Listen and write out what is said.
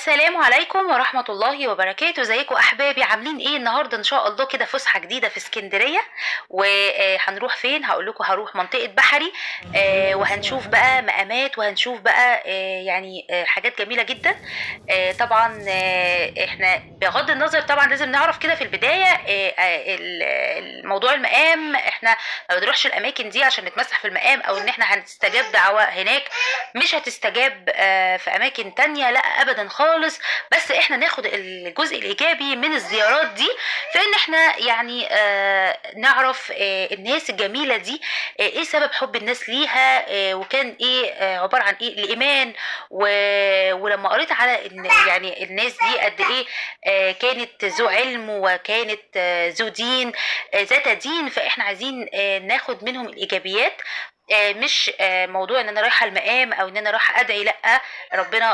السلام عليكم ورحمة الله وبركاته، ازيكم احبابي؟ عاملين ايه النهارده؟ ان شاء الله كده فسحة جديدة في اسكندرية. وهنروح فين؟ هقول لكم هروح منطقة بحري. وهنشوف بقى مقامات، وهنشوف بقى يعني حاجات جميلة جدا. طبعا احنا بغض النظر طبعا لازم نعرف كده في البداية الموضوع المقام. احنا ما بنروحش الاماكن دي عشان نتمسح في المقام او ان احنا هنستجاب دعوة هناك. مش هتستجاب في اماكن تانية، لا ابدا خالص. بس احنا ناخد الجزء الايجابي من الزيارات دي في ان احنا يعني نعرف الناس الجميلة دي، ايه سبب حب الناس ليها، وكان ايه عبارة عن ايه الايمان. ولما قريت على ان يعني الناس دي قد ايه كانت ذو علم، وكانت ذو دين، ذات دين. فاحنا عايزين ناخد منهم الايجابيات، مش موضوع ان انا رايحه المقام او ان انا رايحه ادعي، لا. ربنا